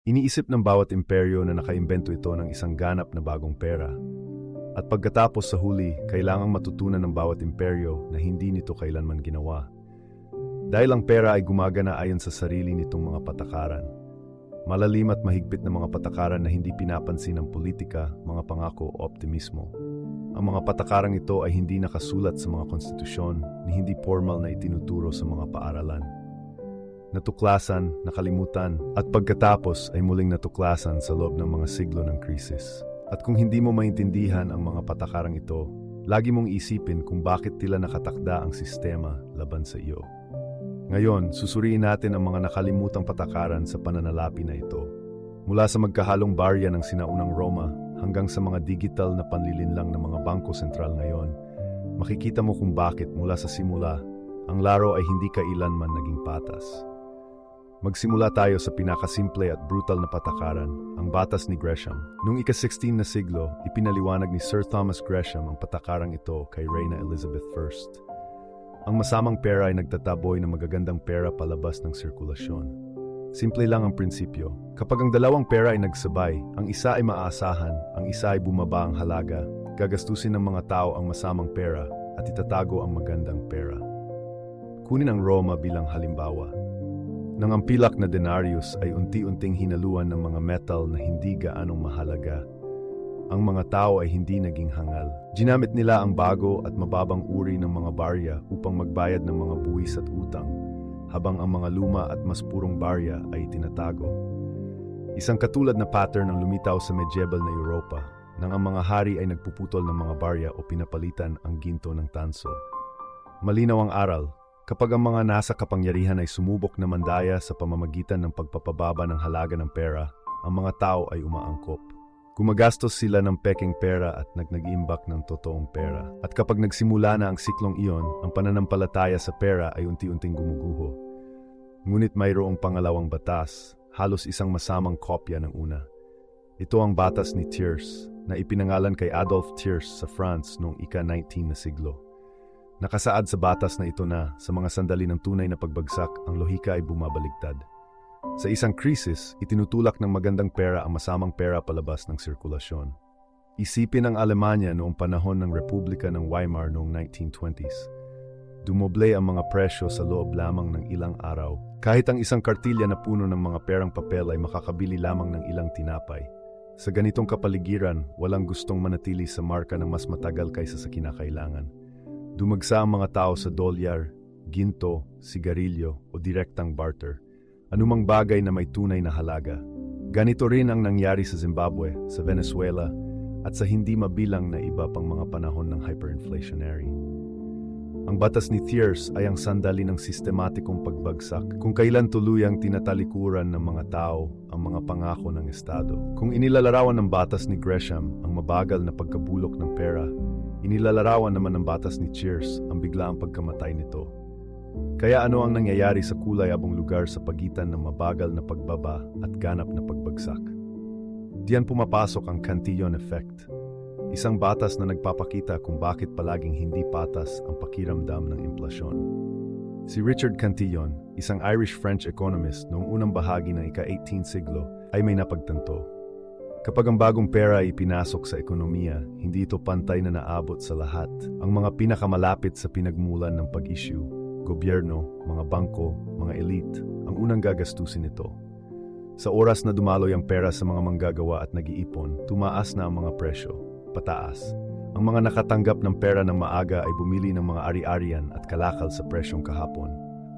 Iniisip ng bawat imperyo na nakaimbento ito ng isang ganap na bagong pera. At pagkatapos sa huli, kailangang matutunan ng bawat imperyo na hindi nito kailanman ginawa. Dahil ang pera ay gumagana ayon sa sarili nitong mga patakaran. Malalim at mahigpit na mga patakaran na hindi pinapansin ng politika, mga pangako o optimismo. Ang mga patakarang ito ay hindi nakasulat sa mga konstitusyon ni hindi formal na itinuturo sa mga paaralan. Natuklasan, nakalimutan, at pagkatapos ay muling natuklasan sa loob ng mga siglo ng krisis. At kung hindi mo maintindihan ang mga patakarang ito, lagi mong isipin kung bakit tila nakatakda ang sistema laban sa iyo. Ngayon, susuriin natin ang mga nakalimutang patakaran sa pananalapi na ito. Mula sa magkahalong barya ng sinaunang Roma hanggang sa mga digital na panlilinlang ng mga bangko sentral ngayon, makikita mo kung bakit mula sa simula, ang laro ay hindi kailanman naging patas. Magsimula tayo sa pinakasimple at brutal na patakaran, ang Batas ni Gresham. Noong ika-16 na siglo, ipinaliwanag ni Sir Thomas Gresham ang patakarang ito kay Reyna Elizabeth I. Ang masamang pera ay nagtataboy ng magagandang pera palabas ng sirkulasyon. Simple lang ang prinsipyo. Kapag ang dalawang pera ay nagsabay, ang isa ay maaasahan, ang isa ay bumaba ang halaga, gagastusin ng mga tao ang masamang pera at itatago ang magandang pera. Kunin ang Roma bilang halimbawa. Nang ang pilak na denarius ay unti-unting hinaluan ng mga metal na hindi gaanong mahalaga, ang mga tao ay hindi naging hangal. Ginamit nila ang bago at mababang uri ng mga barya upang magbayad ng mga buwis at utang, habang ang mga luma at mas purong barya ay itinatago. Isang katulad na pattern ang lumitaw sa medieval na Europa, nang ang mga hari ay nagpuputol ng mga barya o pinapalitan ang ginto ng tanso. Malinaw ang aral. Kapag ang mga nasa kapangyarihan ay sumubok na mandaya sa pamamagitan ng pagpapababa ng halaga ng pera, ang mga tao ay umaangkop. Gumagastos sila ng peking pera at nag-iimbak ng totoong pera. At kapag nagsimula na ang siklong iyon, ang pananampalataya sa pera ay unti-unting gumuguho. Ngunit mayroong pangalawang batas, halos isang masamang kopya ng una. Ito ang Batas ni Thiers, na ipinangalan kay Adolphe Thiers sa France noong ika-19 na siglo. Nakasaad sa batas na ito na sa mga sandali ng tunay na pagbagsak, ang lohika ay bumabaligtad. Sa isang krisis, itinutulak ng magandang pera ang masamang pera palabas ng sirkulasyon. Isipin ang Alemanya noong panahon ng Republika ng Weimar noong 1920s. Dumoble ang mga presyo sa loob lamang ng ilang araw. Kahit ang isang kartilya na puno ng mga perang papel ay makakabili lamang ng ilang tinapay. Sa ganitong kapaligiran, walang gustong manatili sa marka ng mas matagal kaysa sa kinakailangan. Dumagsa ang mga tao sa dolyar, ginto, sigarilyo o direktang barter, anumang bagay na may tunay na halaga. Ganito rin ang nangyari sa Zimbabwe, sa Venezuela, at sa hindi mabilang na iba pang mga panahon ng hyperinflationary. Ang Batas ni Thiers ay ang sandali ng sistematikong pagbagsak kung kailan tuluyang tinatalikuran ng mga tao ang mga pangako ng Estado. Kung inilalarawan ng Batas ni Gresham ang mabagal na pagkabulok ng pera, inilalarawan naman ng Batas ni Thiers ang biglaang pagkamatay nito. Kaya ano ang nangyayari sa kulay-abong lugar sa pagitan ng mabagal na pagbaba at ganap na pagbagsak? Diyan pumapasok ang Cantillon effect. Isang batas na nagpapakita kung bakit palaging hindi patas ang pakiramdam ng inflasyon. Si Richard Cantillon, isang Irish-French economist noong unang bahagi ng ika-18 siglo, ay may napagtanto. Kapag ang bagong pera ay ipinasok sa ekonomiya, hindi ito pantay na naabot sa lahat. Ang mga pinakamalapit sa pinagmulan ng pag-issue, gobyerno, mga bangko, mga elite, ang unang gagastusin ito. Sa oras na dumaloy ang pera sa mga manggagawa at nag-iipon, tumaas na ang mga presyo, pataas. Ang mga nakatanggap ng pera ng maaga ay bumili ng mga ari-arian at kalakal sa presyong kahapon.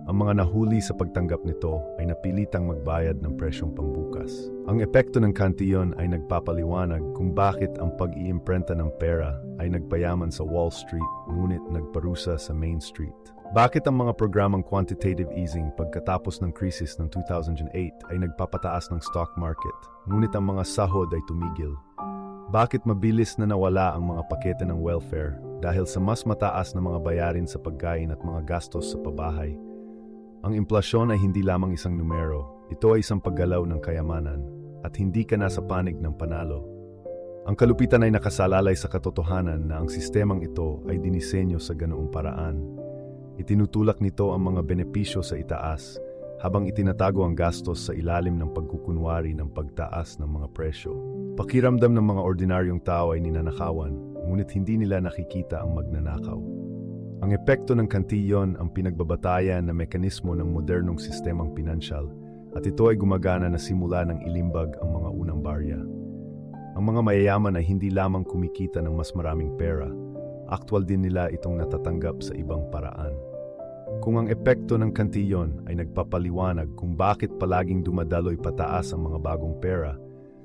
Ang mga nahuli sa pagtanggap nito ay napilitang magbayad ng presyong pangbukas. Ang epekto ng Cantillon ay nagpapaliwanag kung bakit ang pag-iimprenta ng pera ay nagpayaman sa Wall Street ngunit nagparusa sa Main Street. Bakit ang mga programang quantitative easing pagkatapos ng krisis ng 2008 ay nagpapataas ng stock market ngunit ang mga sahod ay tumigil? Bakit mabilis na nawala ang mga pakete ng welfare dahil sa mas mataas na mga bayarin sa pagkain at mga gastos sa pabahay? Ang implasyon ay hindi lamang isang numero, ito ay isang paggalaw ng kayamanan at hindi ka nasa panig ng panalo. Ang kalupitan ay nakasalalay sa katotohanan na ang sistemang ito ay dinisenyo sa ganoong paraan. Itinutulak nito ang mga benepisyo sa itaas, habang itinatago ang gastos sa ilalim ng pagkukunwari ng pagtaas ng mga presyo. Pakiramdam ng mga ordinaryong tao ay ninanakawan, ngunit hindi nila nakikita ang magnanakaw. Ang epekto ng kantiyon ang pinagbabatayan na mekanismo ng modernong sistemang pinansyal, at ito ay gumagana na simula ng ilimbag ang mga unang barya. Ang mga mayayaman ay hindi lamang kumikita ng mas maraming pera, aktwal din nila itong natatanggap sa ibang paraan. Kung ang epekto ng kantiyon ay nagpapaliwanag kung bakit palaging dumadaloy pataas ang mga bagong pera,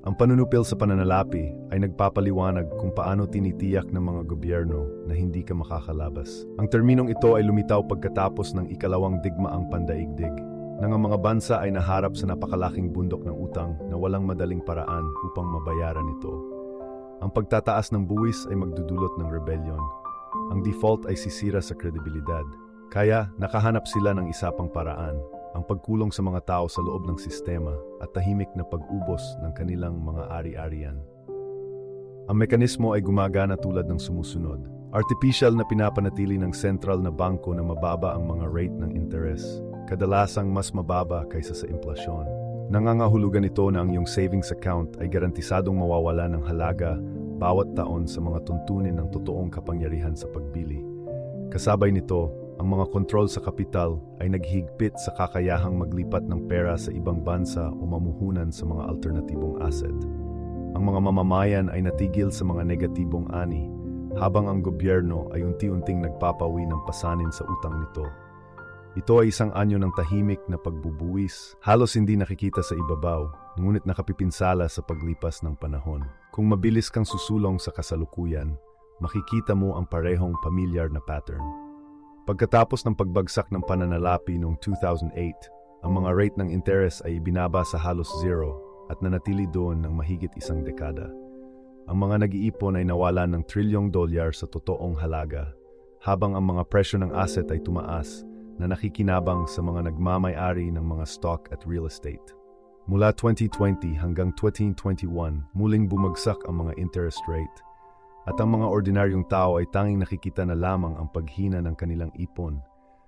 ang panunupil sa pananalapi ay nagpapaliwanag kung paano tinitiyak ng mga gobyerno na hindi ka makakalabas. Ang terminong ito ay lumitaw pagkatapos ng ikalawang digmaang pandaigdig, nang ang mga bansa ay naharap sa napakalaking bundok ng utang na walang madaling paraan upang mabayaran ito. Ang pagtataas ng buwis ay magdudulot ng rebellion. Ang default ay sisira sa kredibilidad. Kaya nakahanap sila ng isa pang paraan, ang pagkulong sa mga tao sa loob ng sistema at tahimik na pag-ubos ng kanilang mga ari-arian. Ang mekanismo ay gumagana tulad ng sumusunod. Artificial na pinapanatili ng sentral na bangko na mababa ang mga rate ng interes, kadalasang mas mababa kaysa sa inflasyon. Nangangahulugan ito na ang iyong savings account ay garantisadong mawawala ng halaga bawat taon sa mga tuntunin ng totoong kapangyarihan sa pagbili. Kasabay nito, ang mga kontrol sa kapital ay naghigpit sa kakayahang maglipat ng pera sa ibang bansa o mamuhunan sa mga alternatibong asset. Ang mga mamamayan ay natigil sa mga negatibong ani, habang ang gobyerno ay unti-unting nagpapawi ng pasanin sa utang nito. Ito ay isang anyo ng tahimik na pagbubuwis, halos hindi nakikita sa ibabaw, ngunit nakapipinsala sa paglipas ng panahon. Kung mabilis kang susulong sa kasalukuyan, makikita mo ang parehong pamilyar na pattern. Pagkatapos ng pagbagsak ng pananalapi noong 2008, ang mga rate ng interes ay ibinaba sa halos zero at nanatili doon ng mahigit isang dekada. Ang mga nag-iipon ay nawalan ng $1 trillion sa totoong halaga, habang ang mga presyo ng asset ay tumaas na nakikinabang sa mga nagmamay-ari ng mga stock at real estate. Mula 2020 hanggang 2021, muling bumagsak ang mga interest rate, at ang mga ordinaryong tao ay tanging nakikita na lamang ang paghina ng kanilang ipon,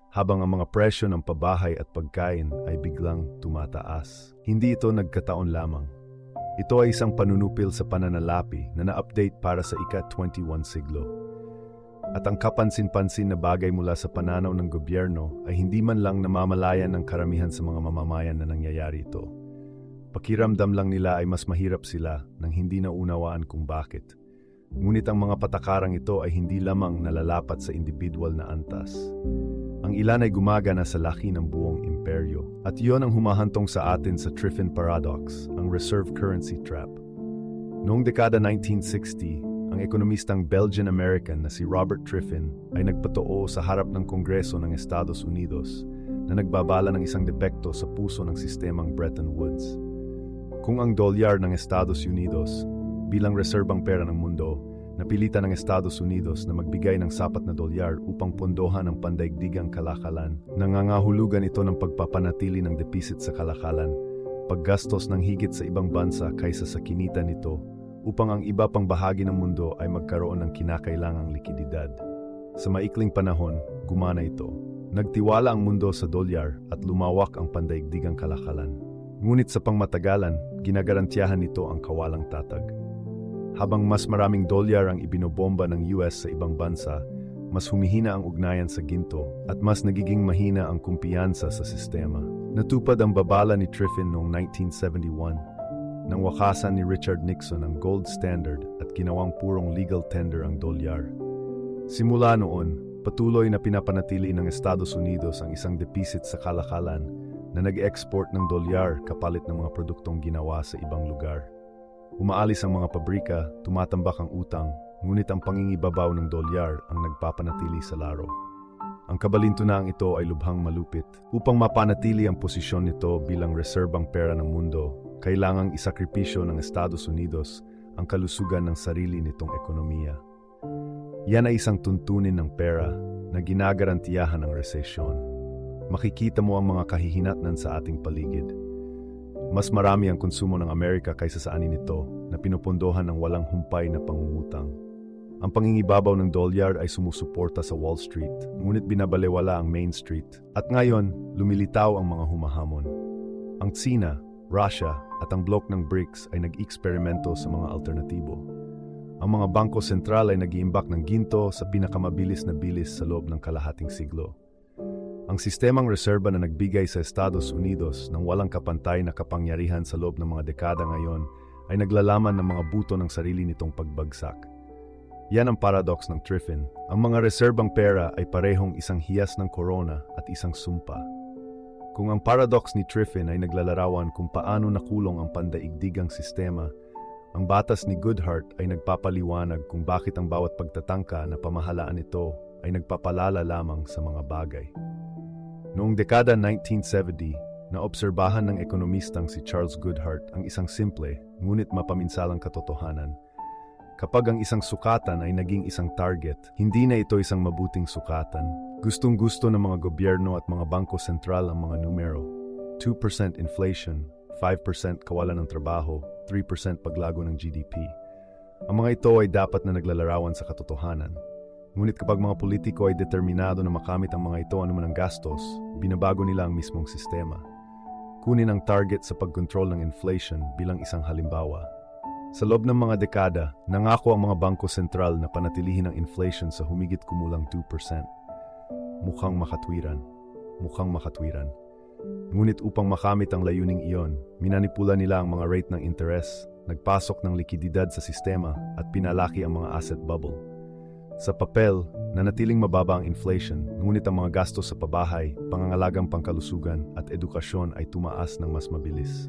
habang ang mga presyo ng pabahay at pagkain ay biglang tumataas. Hindi ito nagkataon lamang. Ito ay isang panunupil sa pananalapi na na-update para sa ika-21 siglo. At ang kapansin-pansin na bagay mula sa pananaw ng gobyerno ay hindi man lang namamalayan ng karamihan sa mga mamamayan na nangyayari ito. Pakiramdam lang nila ay mas mahirap sila nang hindi naunawaan kung bakit. Ngunit ang mga patakarang ito ay hindi lamang nalalapat sa individual na antas. Ang ilan ay gumagana sa laki ng buong imperyo. At iyon ang humahantong sa atin sa Triffin Paradox, ang reserve currency trap. Noong dekada 1960, ang ekonomistang Belgian-American na si Robert Triffin ay nagpatoo sa harap ng Kongreso ng Estados Unidos na nagbabala ng isang depekto sa puso ng sistemang Bretton Woods. Kung ang dolyar ng Estados Unidos bilang reserbang pera ng mundo, napilitan ng Estados Unidos na magbigay ng sapat na dolyar upang pondohan ang pandaigdigang kalakalan, nangangahulugan ito ng pagpapanatili ng depisit sa kalakalan, paggastos ng higit sa ibang bansa kaysa sa kinita nito, upang ang iba pang bahagi ng mundo ay magkaroon ng kinakailangang likididad. Sa maikling panahon, gumana ito. Nagtiwala ang mundo sa dolyar at lumawak ang pandaigdigang kalakalan. Ngunit sa pangmatagalan, ginagarantiyahan nito ang kawalang tatag. Habang mas maraming dolyar ang ibinobomba ng US sa ibang bansa, mas humihina ang ugnayan sa ginto at mas nagiging mahina ang kumpiyansa sa sistema. Natupad ang babala ni Triffin noong 1971 nang wakasan ni Richard Nixon ang gold standard at ginawang purong legal tender ang dolyar. Simula noon, patuloy na pinapanatili ng Estados Unidos ang isang depisit sa kalakalan na nag-export ng dolyar kapalit ng mga produktong ginawa sa ibang lugar. Umaalis ang mga pabrika, tumatambak ang utang, ngunit ang pangingibabaw ng dolyar ang nagpapanatili sa laro. Ang kabalintunaang ito ay lubhang malupit. Upang mapanatili ang posisyon nito bilang reserbang pera ng mundo, kailangang isakripisyo ng Estados Unidos ang kalusugan ng sarili nitong ekonomiya. Yan ay isang tuntunin ng pera na ginagarantiyahan ng resesyon. Makikita mo ang mga kahihinatnan sa ating paligid. Mas marami ang konsumo ng Amerika kaysa sa ani nito na pinupondohan ng walang humpay na pangungutang. Ang pangingibabaw ng dolyar ay sumusuporta sa Wall Street, ngunit binabalewala ang Main Street. At ngayon, lumilitaw ang mga humahamon. Ang Tsina, Russia at ang blok ng BRICS ay nag-eksperimento sa mga alternatibo. Ang mga bangko sentral ay nag-iimbak ng ginto sa pinakamabilis na bilis sa loob ng kalahating siglo. Ang sistemang reserba na nagbigay sa Estados Unidos ng walang kapantay na kapangyarihan sa loob ng mga dekada ngayon ay naglalaman ng mga buto ng sarili nitong pagbagsak. Yan ang paradox ng Triffin. Ang mga reserbang pera ay parehong isang hiyas ng korona at isang sumpa. Kung ang paradox ni Triffin ay naglalarawan kung paano nakulong ang pandaigdigang sistema, ang batas ni Goodhart ay nagpapaliwanag kung bakit ang bawat pagtatangka na pamahalaan nito ay nagpapalala lamang sa mga bagay. Noong dekada 1970, naobserbahan ng ekonomistang si Charles Goodhart ang isang simple, ngunit mapaminsalang katotohanan. Kapag ang isang sukatan ay naging isang target, hindi na ito isang mabuting sukatan. Gustong-gusto ng mga gobyerno at mga bangko sentral ang mga numero. 2% inflation, 5% kawalan ng trabaho, 3% paglago ng GDP. Ang mga ito ay dapat na naglalarawan sa katotohanan. Ngunit kapag mga politiko ay determinado na makamit ang mga ito anuman ang gastos, binabago nila ang mismong sistema. Kunin ang target sa pagkontrol ng inflation bilang isang halimbawa. Sa loob ng mga dekada, nangako ang mga bangko sentral na panatilihin ang inflation sa humigit kumulang 2%. Mukhang makatwiran. Ngunit upang makamit ang layuning iyon, minanipula nila ang mga rate ng interest, nagpasok ng likididad sa sistema at pinalaki ang mga asset bubble. Sa papel, nanatiling mababa ang inflation, ngunit ang mga gastos sa pabahay, pangangalagang pangkalusugan at edukasyon ay tumaas ng mas mabilis.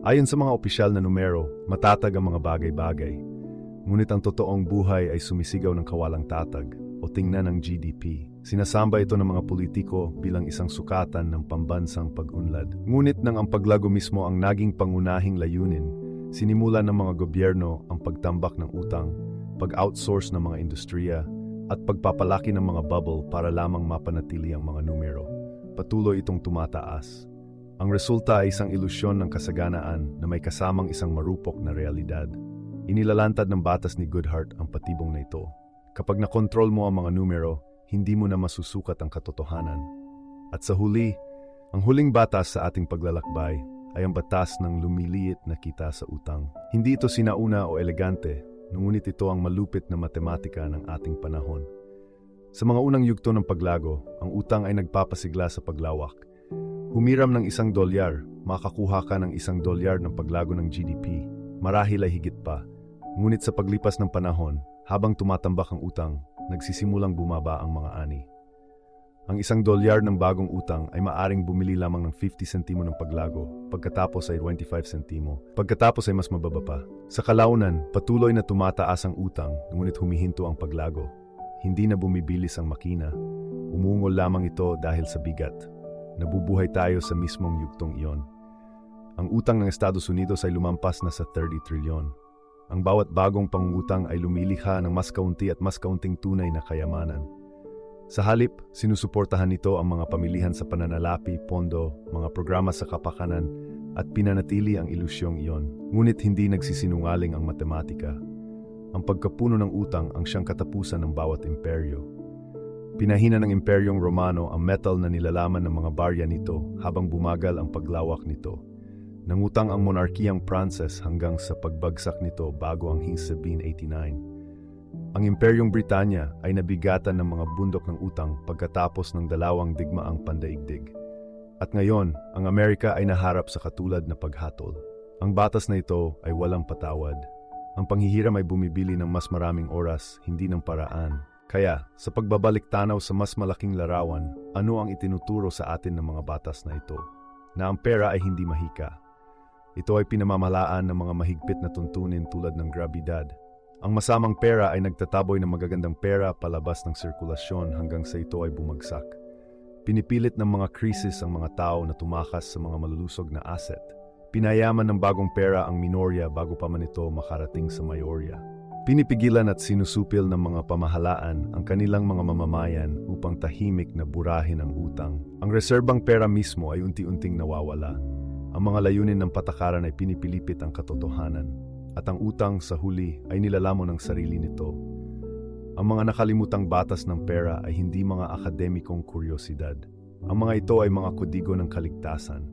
Ayon sa mga opisyal na numero, matatag ang mga bagay-bagay. Ngunit ang totoong buhay ay sumisigaw ng kawalang tatag o tingnan ng GDP. Sinasamba ito ng mga politiko bilang isang sukatan ng pambansang pag-unlad. Ngunit nang ang paglago mismo ang naging pangunahing layunin, sinimulan ng mga gobyerno ang pagtambak ng utang, pag-outsource ng mga industriya, at pagpapalaki ng mga bubble para lamang mapanatili ang mga numero. Patuloy itong tumataas. Ang resulta ay isang ilusyon ng kasaganaan na may kasamang isang marupok na realidad. Inilalantad ng batas ni Goodhart ang patibong na ito. Kapag nakontrol mo ang mga numero, hindi mo na masusukat ang katotohanan. At sa huli, ang huling batas sa ating paglalakbay ay ang batas ng lumiliit na kita sa utang. Hindi ito sinauna o elegante, ngunit ito ang malupit na matematika ng ating panahon. Sa mga unang yugto ng paglago, ang utang ay nagpapasigla sa paglawak. Humiram ng $1, makakuha ka ng $1 ng paglago ng GDP. Marahil ay higit pa. Ngunit sa paglipas ng panahon, habang tumatambak ang utang, nagsisimulang bumaba ang mga ani. Ang $1 ng bagong utang ay maaring bumili lamang ng 50 sentimo ng paglago, pagkatapos ay 25 sentimo, pagkatapos ay mas mababa pa. Sa kalaunan, patuloy na tumataas ang utang, ngunit humihinto ang paglago. Hindi na bumibilis ang makina. Umungol lamang ito dahil sa bigat. Nabubuhay tayo sa mismong yugtong iyon. Ang utang ng Estados Unidos ay lumampas na sa 30 trilyon. Ang bawat bagong pangungutang ay lumilikha ng mas kaunti at mas kaunting tunay na kayamanan. Sa halip, sinusuportahan nito ang mga pamilihan sa pananalapi, pondo, mga programa sa kapakanan, at pinanatili ang ilusyong iyon. Ngunit hindi nagsisinungaling ang matematika. Ang pagkapuno ng utang ang siyang katapusan ng bawat imperyo. Pinahina ng Imperyong Romano ang metal na nilalaman ng mga barya nito habang bumagal ang paglawak nito. Nangutang ang monarkiyang Pranses hanggang sa pagbagsak nito bago ang 1789. Ang Imperyong Britanya ay nabigatan ng mga bundok ng utang pagkatapos ng 2 digmaang pandaigdig. At ngayon, ang Amerika ay naharap sa katulad na paghatol. Ang batas na ito ay walang patawad. Ang panghihiram ay bumibili ng mas maraming oras, hindi ng paraan. Kaya, sa pagbabalik tanaw sa mas malaking larawan, ano ang itinuturo sa atin ng mga batas na ito? Na ang pera ay hindi mahika. Ito ay pinamamalaan ng mga mahigpit na tuntunin tulad ng grabidad. Ang masamang pera ay nagtataboy ng magagandang pera palabas ng sirkulasyon hanggang sa ito ay bumagsak. Pinipilit ng mga krisis ang mga tao na tumakas sa mga malulusog na asset. Pinayaman ng bagong pera ang minorya bago pa man ito makarating sa mayorya. Pinipigilan at sinusupil ng mga pamahalaan ang kanilang mga mamamayan upang tahimik na burahin ang utang. Ang reserbang pera mismo ay unti-unting nawawala. Ang mga layunin ng patakaran ay pinipilipit ang katotohanan. At ang utang sa huli ay nilalamon ng sarili nito. Ang mga nakalimutang batas ng pera ay hindi mga akademikong kuryosidad. Ang mga ito ay mga kodigo ng kaligtasan.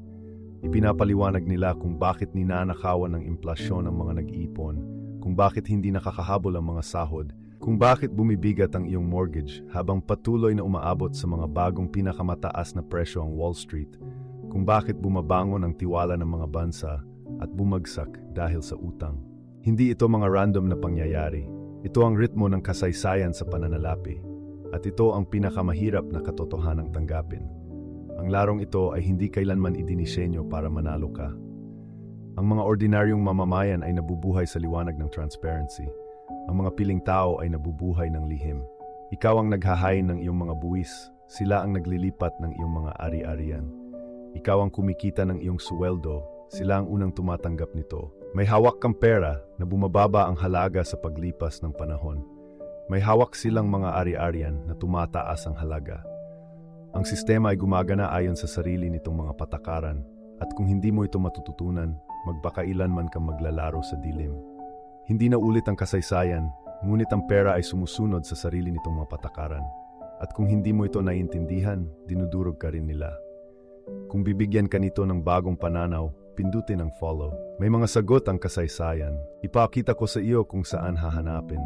Ipinapaliwanag nila kung bakit ninanakawan ng implasyon ang mga nag-iipon, kung bakit hindi nakakahabol ang mga sahod, kung bakit bumibigat ang iyong mortgage habang patuloy na umaabot sa mga bagong pinakamataas na presyo ang Wall Street, kung bakit bumabangon ang tiwala ng mga bansa at bumagsak dahil sa utang. Hindi ito mga random na pangyayari. Ito ang ritmo ng kasaysayan sa pananalapi. At ito ang pinakamahirap na katotohanang tanggapin. Ang larong ito ay hindi kailanman idinisenyo para manalo ka. Ang mga ordinaryong mamamayan ay nabubuhay sa liwanag ng transparency. Ang mga piling tao ay nabubuhay ng lihim. Ikaw ang naghahain ng iyong mga buwis. Sila ang naglilipat ng iyong mga ari-arian. Ikaw ang kumikita ng iyong suweldo. Sila ang unang tumatanggap nito. May hawak kang pera na bumababa ang halaga sa paglipas ng panahon. May hawak silang mga ari-arian na tumataas ang halaga. Ang sistema ay gumagana ayon sa sarili nitong mga patakaran, at kung hindi mo ito matututunan, magbakailanman kang maglalaro sa dilim. Hindi na ulit ang kasaysayan, ngunit ang pera ay sumusunod sa sarili nitong mga patakaran. At kung hindi mo ito naiintindihan, dinudurog ka rin nila. Kung bibigyan ka nito ng bagong pananaw, pindutin ang follow. May mga sagot ang kasaysayan. Ipakita ko sa iyo kung saan hahanapin.